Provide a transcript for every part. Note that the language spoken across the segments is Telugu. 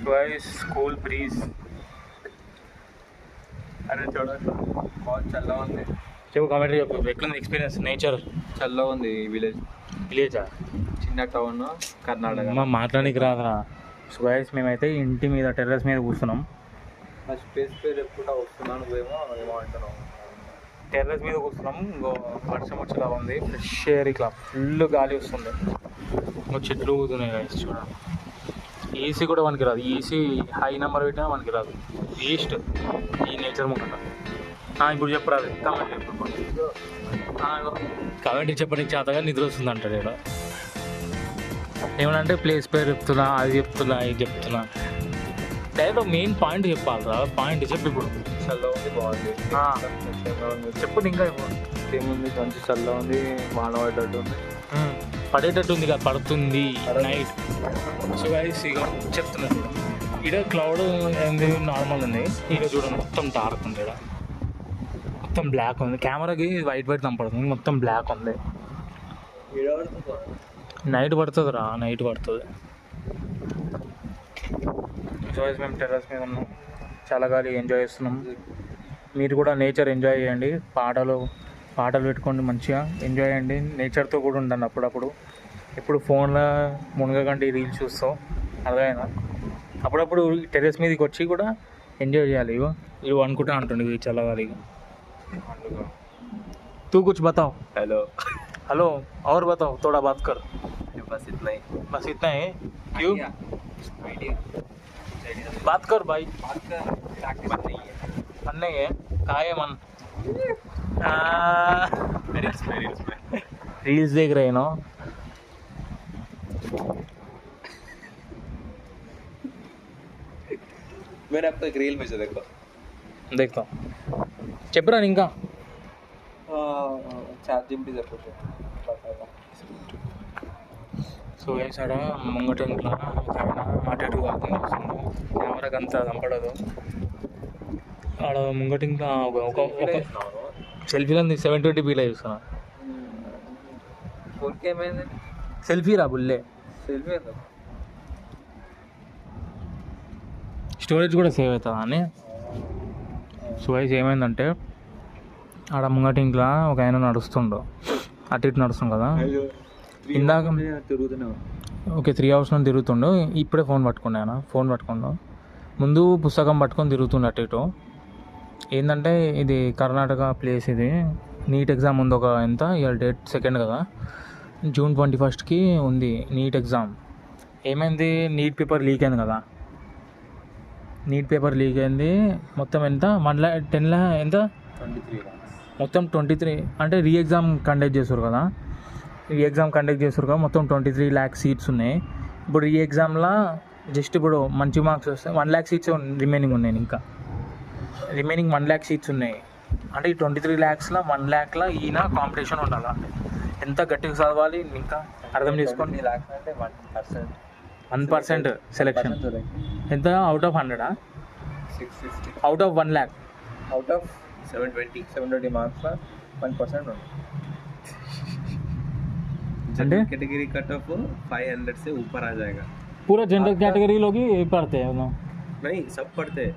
गाइस कूल ब्रीज అరే చూడండి बहुत చల్లగా ఉంది. చెప్పు కామెంటరీ చెప్పు ఎట్లుంది ఎక్స్పీరియన్స్ నేచర్ చల్లగా ఉంది విలేజా చిన్న టౌన్ కర్ణాటక. మా మాట్లాడానికి రాదురా. సో గైస్ మేమైతే ఇంటి మీద టెర్రస్ మీద కూర్చున్నాం. ఆ స్పేస్ పేరు ఎప్పుడు వస్తున్నాను ఏమో అంటున్నాం. టెర్రస్ మీద కూర్చున్నాం. ఇంకో వర్షం వచ్చేలా ఉంది. ఫ్రెష్ ఎయిర్ ఇట్లా ఫుల్ గాలి వస్తుంది. ఇంకో చెట్లు ఊగుతున్నాయి గైస్ చూడండి. ఏసీ కూడా మనకి రాదు. ఏసీ హై నెంబర్ పెట్టినా మనకి రాదు. వేస్ట్ ఈ నేచర్ ముంగట. ఇప్పుడు చెప్పరాదు కామెంట్ చెప్పడానికి చేతగా నిద్ర వస్తుంది అంటాడు ఇక్కడ. ఏమనంటే ప్లేస్ పేరు చెప్తున్నా, అది చెప్తున్నా, ఇది చెప్తున్నా. డైరెక్ట్ మెయిన్ పాయింట్ చెప్పాలి. పాయింట్ చెప్పి ఇప్పుడు చల్లగా ఉంది, బాగుంది. చెప్పు ఇంకా ఇప్పుడు ఏముంది, మంచి చల్లగా ఉంది, వాన పడేటట్టు ఉంది. పడేటట్టు ఉంది కదా, పడుతుంది నైట్. సో గైస్ ఇక చెప్తున్నాను ఇక్కడ క్లౌడ్ ఏంది నార్మల్ ఉంది. ఇక చూడండి మొత్తం డార్క్ ఉంది. ఇక్కడ మొత్తం బ్లాక్ ఉంది. కెమెరాకి వైట్ కనపడుతుంది, మొత్తం బ్లాక్ ఉంది. నైట్ పడుతుంది రా, నైట్ పడుతుంది. సో మేము టెర్రస్ మీద ఉన్నాం, చల్లగాలి ఎంజాయ్ చేస్తున్నాం. మీరు కూడా నేచర్ ఎంజాయ్ చేయండి. పాటలు పెట్టుకోండి, మంచిగా ఎంజాయ్ చేయండి. నేచర్తో కూడా ఉండండి అప్పుడప్పుడు. ఎప్పుడు ఫోన్లో మునగకండి, రీల్స్ చూస్తాం. అర్థమైనా అప్పుడప్పుడు టెర్రస్ మీదకి వచ్చి కూడా ఎంజాయ్ చేయాలి. ఇవి అనుకుంటా అంటుండే ఇవి చల్లగాలి. तू कुछ बताओ. हेलो और बताओ, थोड़ा बात कर. बस इतना ही. क्यों बात कर भाई. मन नहीं है. कहाँ है मन? रील्स देख रहे हैं ना. मैंने अब तक रील में से देखता చెప్పరా ఇంకా చాట్ జిపిటి చెప్పొచ్చు. సో వేసాడ ముంగట ఇంట్లో ఒక ఆయన అటు ఇటు వాకింగ్ చేస్తున్నాడు. కెమెరాకి అంతా కనపడదు. ఆడ ముంగట ఇంకా ఒక సెల్ఫీలో 720pలో చూస్తున్నా. ఫోన్కి ఏమైంది? సెల్ఫీ రా బుల్లే. సెల్ఫీ స్టోరేజ్ కూడా సేవ్ అవుతుందా అని. సో వైజ్ ఏమైందంటే ఆడ ముంగటి ఇంట్లో ఒక ఆయన నడుస్తుండు, అటు ఇటు నడుస్తుంది కదా. ఇందాక ఓకే 3 hours నుండి తిరుగుతుండు. ఇప్పుడే ఫోన్ పట్టుకుండు. ముందు పుస్తకం పట్టుకొని తిరుగుతుండు అటు ఇటు. ఏంటంటే ఇది కర్ణాటక ప్లేస్. ఇది నీట్ ఎగ్జామ్ ఉంది. ఒక ఎంత ఇవాళ డేట్ 2nd కదా, June 21st ఉంది నీట్ ఎగ్జామ్. ఏమైంది, నీట్ పేపర్ లీక్ అయింది కదా. మొత్తం ఎంత 110 ఎంత 23 మొత్తం 23. అంటే రీ ఎగ్జామ్ కండక్ట్ చేస్తారు కదా. మొత్తం 23 lakh సీట్స్ ఉన్నాయి. ఇప్పుడు రీ ఎగ్జామ్లో జస్ట్ ఇప్పుడు మంచి మార్క్స్ వస్తే 1 lakh సీట్స్ రిమైనింగ్ ఉన్నాయి. ఇంకా రిమైనింగ్ 1 lakh సీట్స్ ఉన్నాయి. అంటే ఈ 23 lakhsలో 1 lakhలో ఈయన కాంపిటీషన్ ఉండాలి. ఎంత గట్టిగా చదవాలి ఇంకా అర్థం చేసుకోండి. 1% సెలెక్షన్ ఎంత out of 100 660 out of 1 lakh out of 720 marks का 1% होगा. जनरल कैटेगरी कट ऑफ 500 से ऊपर आ जाएगा. पूरा जनरल कैटेगरी लोग ही पढ़ते हैं ना? नहीं, सब पढ़ते हैं.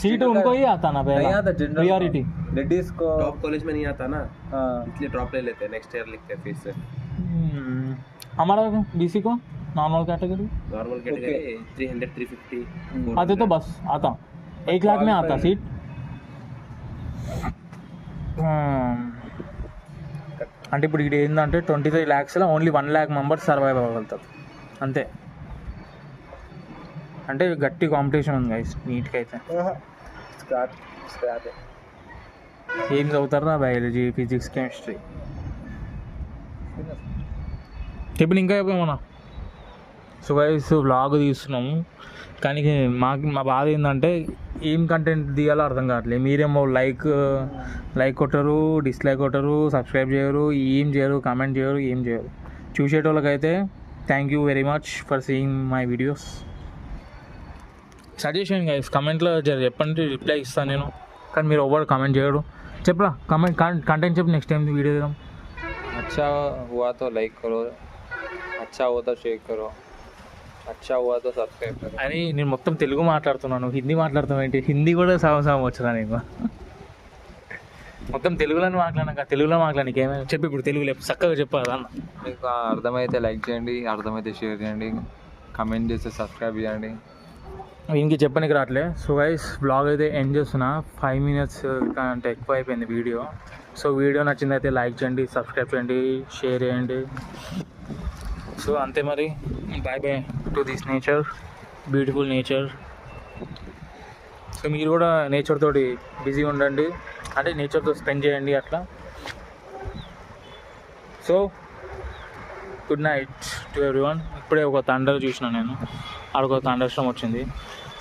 सीट उनको ही आता ना पहला. नहीं आता जनरल प्रायोरिटी. लेडीज को टॉप कॉलेज में नहीं आता ना, इसलिए ड्रॉप ले लेते हैं. नेक्स्ट ईयर लिखते हैं फिर से. हमारा बीसी को नॉर्मल कैटेगरी 300 350 आते तो बस आता 1 लाख में आता सीट. అంటే ఇప్పుడు ఇక్కడ ఏంటంటే 23 lakhsలో ఓన్లీ 1 lakh మెంబర్స్ సర్వైవ్ అవ్వగలుగుతారు అంతే. అంటే గట్టి కాంపిటీషన్ ఉంది గైస్ నీట్గా అయితే. ఏం చదువుతారా, బయాలజీ, ఫిజిక్స్, కెమిస్ట్రీ. ఇప్పుడు ఇంకా చెప్పేమన్నా. సో గైస్ వ్లాగ్ తీస్తున్నాము, కానీ మా బాధ ఏంటంటే ఏం కంటెంట్ తీయాలో అర్థం కావట్లేదు. మీరేమో లైక్ కొట్టరు, డిస్లైక్ కొట్టరు, సబ్స్క్రైబ్ చేయరు, ఏం చేయరు, కామెంట్ చేయరు, ఏం చేయరు. చూసేటోళ్ళకైతే thank you very much for seeing my videos. Suggestion guys కమెంట్లో చెప్పండి, రిప్లై ఇస్తాను నేను. కానీ మీరు ఎవరు కామెంట్ చేయడు. చెప్పరా కంటెంట్ చెప్పు, నెక్స్ట్ టైం వీడియో చేద్దాం. अच्छा हुआ तो लाइक करो, अच्छा हुआ तो शेयर करो. अच्छा हुआ तो सब्सक्राइब करो. అని నేను మొత్తం తెలుగు మాట్లాడుతున్నాను, హిందీ మాట్లాడుతాం ఏంటి? హిందీ కూడా సాగు వచ్చురా నీకు? మొత్తం తెలుగులోనే మాట్లాడినాక తెలుగులో మాట్లాడి ఏమైనా చెప్పి ఇప్పుడు తెలుగులో చక్కగా చెప్పాలి అన్న. మీకు అర్థమైతే లైక్ చేయండి, అర్థమైతే షేర్ చేయండి, కమెంట్ చేసి సబ్స్క్రైబ్ చేయండి. ఇంక చెప్పడానికి రావట్లే. సో గైస్ బ్లాగ్ అయితే ఎండ్ చేస్తున్నా. 5 minutes కంటే ఎక్కువ అయిపోయింది వీడియో. సో వీడియో నచ్చిందైతే లైక్ చేయండి, సబ్స్క్రైబ్ చేయండి, షేర్ చేయండి. సో అంతే మరి. Bye bye to this nature, beautiful nature. So మీరు కూడా నేచర్ తోటి బిజీగా ఉండండి, అంటే నేచర్తో స్పెండ్ చేయండి అట్లా. So good night to everyone. ఇప్పుడే ఒక థండర్ చూసిన నేను, ఆడొక థండర్ స్టార్మ్ వచ్చింది.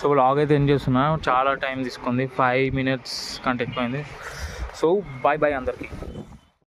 సో బ్లాగ్ అయితే ఎండ్ చేస్తున్నా. చాలా టైం తీసుకుంది, 5 minutes కంటే ఎక్కువైంది. సో బాయ్ బాయ్ అందరికీ.